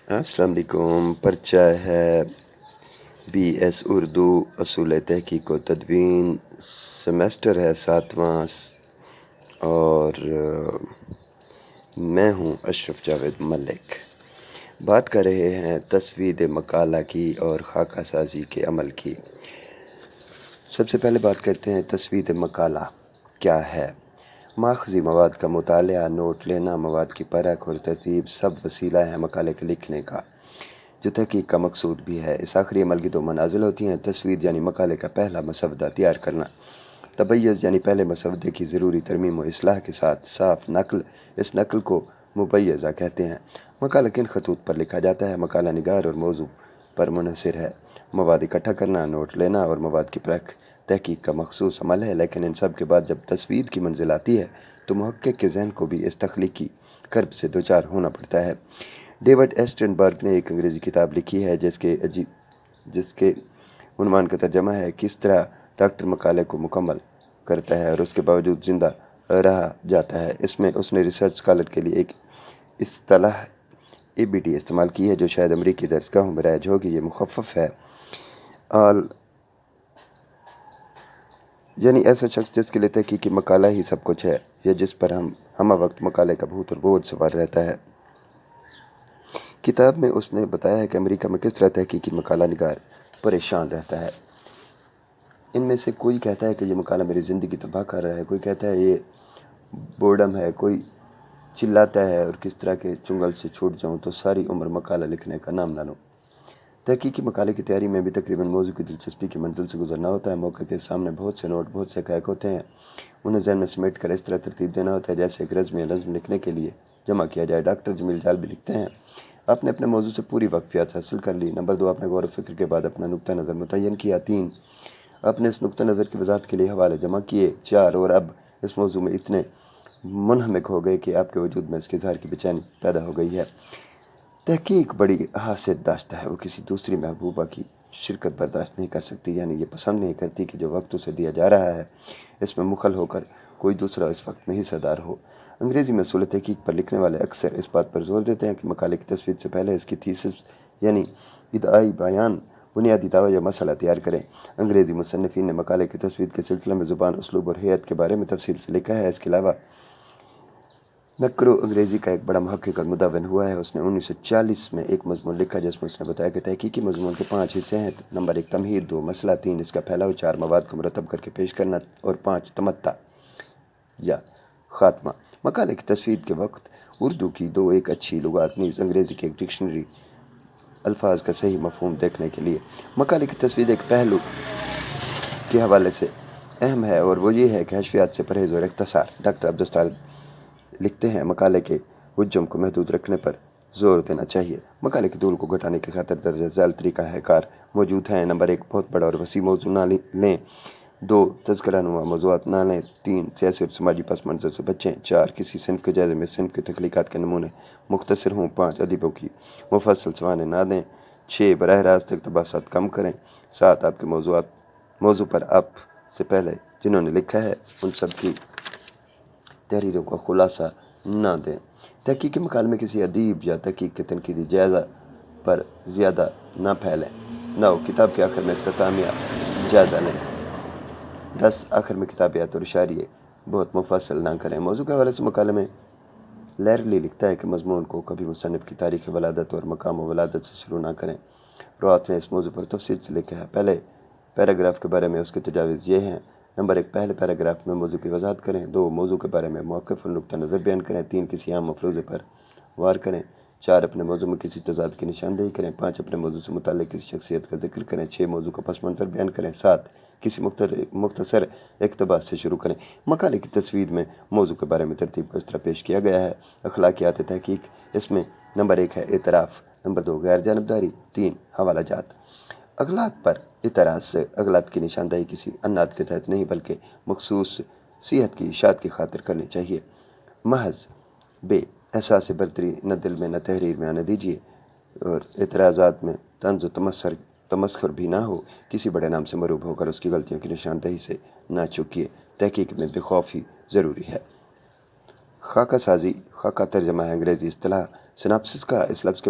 السلام علیکم۔ پرچہ ہے بی ایس اردو اصول تحقیق و تدوین، سیمیسٹر ہے 7واں، اور میں ہوں اشرف جاوید ملک۔ بات کر رہے ہیں تسوید مقالہ کی اور خاکہ سازی کے عمل کی۔ سب سے پہلے بات کرتے ہیں تسوید مقالہ کیا ہے۔ ماخذی مواد کا مطالعہ، نوٹ لینا، مواد کی پرکھ اور ترتیب سب وسیلہ ہے مقالے کے لکھنے کا، جو تحقیق کا مقصود بھی ہے۔ اس آخری عمل کی دو منازل ہوتی ہیں: تسوید یعنی مقالے کا پہلا مسودہ تیار کرنا، تبیض یعنی پہلے مسودے کی ضروری ترمیم و اصلاح کے ساتھ صاف نقل، اس نقل کو مبیضہ کہتے ہیں۔ مقالہ کن خطوط پر لکھا جاتا ہے؟ مقالہ نگار اور موضوع پر منحصر ہے۔ مواد اکٹھا کرنا، نوٹ لینا اور مواد کی پرکھ تحقیق کا مخصوص عمل ہے، لیکن ان سب کے بعد جب تسوید کی منزل آتی ہے تو محقق کے ذہن کو بھی اس تخلیقی کرب سے دوچار ہونا پڑتا ہے۔ ڈیوڈ ایسٹنبرگ نے ایک انگریزی کتاب لکھی ہے جس کے عنوان کا ترجمہ ہے کس طرح ڈاکٹر مقالے کو مکمل کرتا ہے اور اس کے باوجود زندہ رہا جاتا ہے۔ اس میں اس نے ریسرچ اسکالر کے لیے ایک اصطلاح ABD استعمال کی ہے جو شاید امریکی درسگاہوں میں رائج ہوگی۔ یہ مخفف ہے یعنی ایسا شخص جس کے لیے تحقیقی مقالہ ہی سب کچھ ہے، یا جس پر ہمہ وقت مقالے کا بھوت اور بوجھ سوار رہتا ہے۔ کتاب میں اس نے بتایا ہے کہ امریکہ میں کس طرح تحقیقی مقالہ نگار پریشان رہتا ہے۔ ان میں سے کوئی کہتا ہے کہ یہ مقالہ میری زندگی تباہ کر رہا ہے، کوئی کہتا ہے یہ بورڈم ہے، کوئی چلاتا ہے اور کس طرح کے چنگل سے چھوٹ جاؤں تو ساری عمر مقالہ لکھنے کا نام نہ لوں۔ تحقیقی مقالے کی تیاری میں بھی تقریباً موضوع کی دلچسپی کی منزل سے گزرنا ہوتا ہے۔ موقع کے سامنے بہت سے نوٹ، بہت سے حقائق ہوتے ہیں، انہیں ذہن میں سمیٹ کر اس طرح ترتیب دینا ہوتا ہے جیسے ایک رزم یا نظم لکھنے کے لیے جمع کیا جائے۔ ڈاکٹر جمیل جال بھی لکھتے ہیں: آپ نے اپنے موضوع سے پوری واقفیت حاصل کر لی۔ نمبر 2، آپ نے غور و فکر کے بعد اپنا نقطہ نظر متعین کیا۔ 3، آپ نے اس نقطہ نظر کی وضاحت کے لیے حوالے جمع کیے۔ 4، اور اب اس موضوع میں اتنے منہمک ہو گئے کہ آپ کے وجود میں اس کے اظہار کی بے چینی پیدا ہو گئی ہے۔ تحقیق بڑی حیثیت داشتہ ہے، وہ کسی دوسری محبوبہ کی شرکت برداشت نہیں کر سکتی، یعنی یہ پسند نہیں کرتی کہ جو وقت اسے دیا جا رہا ہے اس میں مخل ہو کر کوئی دوسرا اس وقت میں حصہ دار ہو۔ انگریزی میں اصول تحقیق پر لکھنے والے اکثر اس بات پر زور دیتے ہیں کہ مقالے کی تسوید سے پہلے اس کی تھیسس یعنی ادعائی بیان، بنیادی دعویٰ یا مسئلہ تیار کریں۔ انگریزی مصنفین نے مقالے کی تسوید کے سلسلے میں زبان، اسلوب اور ہیئت کے بارے میں تفصیل سے لکھا ہے۔ اس کے علاوہ میکرو انگریزی کا ایک بڑا محقق اور مدون ہوا ہے۔ اس نے 1940 میں ایک مضمون لکھا جس میں اس نے بتایا کہ تحقیقی مضمون کے 5 حصے ہیں: نمبر 1 تمہید، 2 مسئلہ، 3 اس کا پھیلاؤ، 4 مواد کو مرتب کر کے پیش کرنا اور 5 تمتع یا خاتمہ۔ مقالے کی تسوید کے وقت اردو کی ایک اچھی لغات نیز انگریزی کی ایک ڈکشنری الفاظ کا صحیح مفہوم دیکھنے کے لیے۔ مقالے کی تسوید ایک پہلو کے حوالے سے اہم ہے اور وہ یہ ہے کہ حشویات سے پرہیز اور اختصار۔ ڈاکٹر عبدالستار لکھتے ہیں: مقالے کے حجم کو محدود رکھنے پر زور دینا چاہیے۔ مقالے کی طول کو گھٹانے کی خاطر درجہ ذیل طریقہ کار موجود ہیں۔ نمبر 1 بہت بڑا اور وسیع موضوع نہ لیں۔ 2 تذکرہ نما موضوعات نہ لیں۔ 3 سیاسی اور سماجی پس منظر سے بچیں۔ 4 کسی صنف کے جائزے میں صنف کی تخلیقات کے نمونے مختصر ہوں۔ 5 ادیبوں کی مفصل سوانح نہ دیں۔ 6 براہ راست اقتباسات کم کریں۔ 7 آپ کے موضوع پر آپ سے پہلے جنہوں نے لکھا ہے ان سب کی تحریروں کا خلاصہ نہ دیں۔ تحقیقی مقالے میں کسی ادیب یا تحقیق کے تنقیدی جائزہ پر زیادہ نہ پھیلیں۔ 9 کتاب کے آخر میں اختتامیہ جائزہ لیں۔ 10 آخر میں کتابیات اور اشاریے بہت مفصل نہ کریں۔ موضوع کے حوالے سے مقالے میں لیرلی لکھتا ہے کہ مضمون کو کبھی مصنف کی تاریخ ولادت اور مقام ولادت سے شروع نہ کریں۔ روات نے اس موضوع پر تفصیل سے لکھا ہے۔ پہلے پیراگراف کے بارے میں اس کے تجاویز یہ ہیں: نمبر 1 پہلے پیراگراف میں موضوع کی وضاحت کریں۔ 2 موضوع کے بارے میں موقف اور نقطہ نظر بیان کریں۔ 3 کسی عام مفروضے پر وار کریں۔ 4 اپنے موضوع میں کسی تضاد کی نشاندہی کریں۔ 5 اپنے موضوع سے متعلق کسی شخصیت کا ذکر کریں۔ 6 موضوع کا پس منظر بیان کریں۔ 7 کسی مختصر اقتباس سے شروع کریں۔ مقالے کی تسوید میں موضوع کے بارے میں ترتیب کو اس طرح پیش کیا گیا ہے: اخلاقیات تحقیق، اس میں نمبر 1 ہے اعتراف، نمبر 2 غیر جانبداری، 3 حوالہ جات۔ اغلاط پر اعتراض سے اغلاط کی نشاندہی کسی عناد کے تحت نہیں بلکہ مخصوص صحت کی اشاعت کی خاطر کرنی چاہیے۔ محض بے احساس برتری نہ دل میں نہ تحریر میں آنے دیجیے، اور اعتراضات میں طنز و تمسخر بھی نہ ہو۔ کسی بڑے نام سے مروب ہو کر اس کی غلطیوں کی نشاندہی سے نہ چوکیے۔ تحقیق میں بے خوفی ضروری ہے۔ خاکہ سازی، خاکہ ترجمہ ہے انگریزی اصطلاح سیناپسس کا۔ اس لفظ کے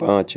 5,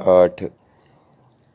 8,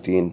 3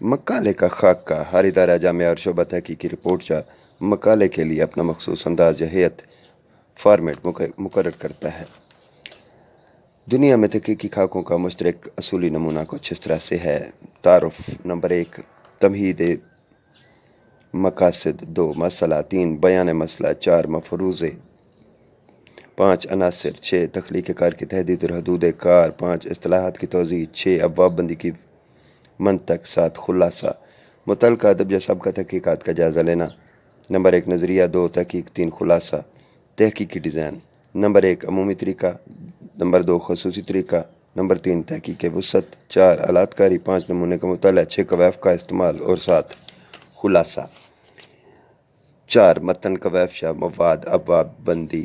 مقالے کا خاکہ ہر ادارہ جامعہ اور شعبہ تحقیق کی رپورٹ یا مقالے کے لیے اپنا مخصوص انداز یا ہیئت فارمیٹ مقرر کرتا ہے۔ دنیا میں تحقیقی خاکوں کا مشترک اصولی نمونہ کچھ اس طرح سے ہے۔ تعارف: نمبر 1 تمہید مقاصد، 2 مسئلہ، 3 بیان مسئلہ، 4 مفروضے، 5 عناصر، 6 تخلیق کار کی تحدید اور حدود کار، 5 اصطلاحات کی توضیح، 6 ابواب بندی کی منطق، 7 خلاصہ۔ متعلقہ ادب یا سابقہ تحقیقات کا جائزہ لینا۔ نمبر 1 نظریہ، 2 تحقیق، 3 خلاصہ۔ تحقیقی ڈیزائن: نمبر 1 عمومی طریقہ، نمبر 2 خصوصی طریقہ، نمبر 3 تحقیق وسعت، 4 آلات کاری، 5 نمونے کا مطالعہ، 6 کوائف کا استعمال اور 7 خلاصہ۔ 4 متن، کوائف یا مواد، ابواب بندی،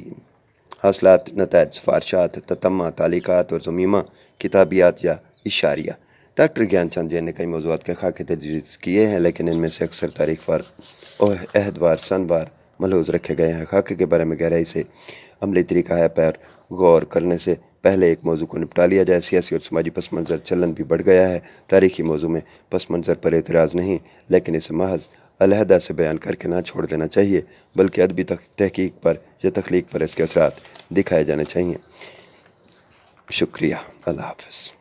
حاصلات، نتائج، سفارشات، تتمہ، تعلیقات اور ضمیمہ، کتابیات یا اشاریہ۔ ڈاکٹر گیان چند جین نے کئی موضوعات کے خاکے تجویز کیے ہیں، لیکن ان میں سے اکثر تاریخ وار، عہد وار، سن وار ملحوظ رکھے گئے ہیں۔ خاکے کے بارے میں گہرائی سے عملی طریقہ ہے پر غور کرنے سے پہلے ایک موضوع کو نپٹا لیا جائے۔ سیاسی اور سماجی پس منظر چلن بھی بڑھ گیا ہے۔ تاریخی موضوع میں پس منظر پر اعتراض نہیں، لیکن اسے محض علیحدہ سے بیان کر کے نہ چھوڑ دینا چاہیے، بلکہ ادبی تحقیق پر یا تخلیق پر اس کے اثرات دکھائے جانے چاہیے۔ شکریہ۔ اللہ حافظ۔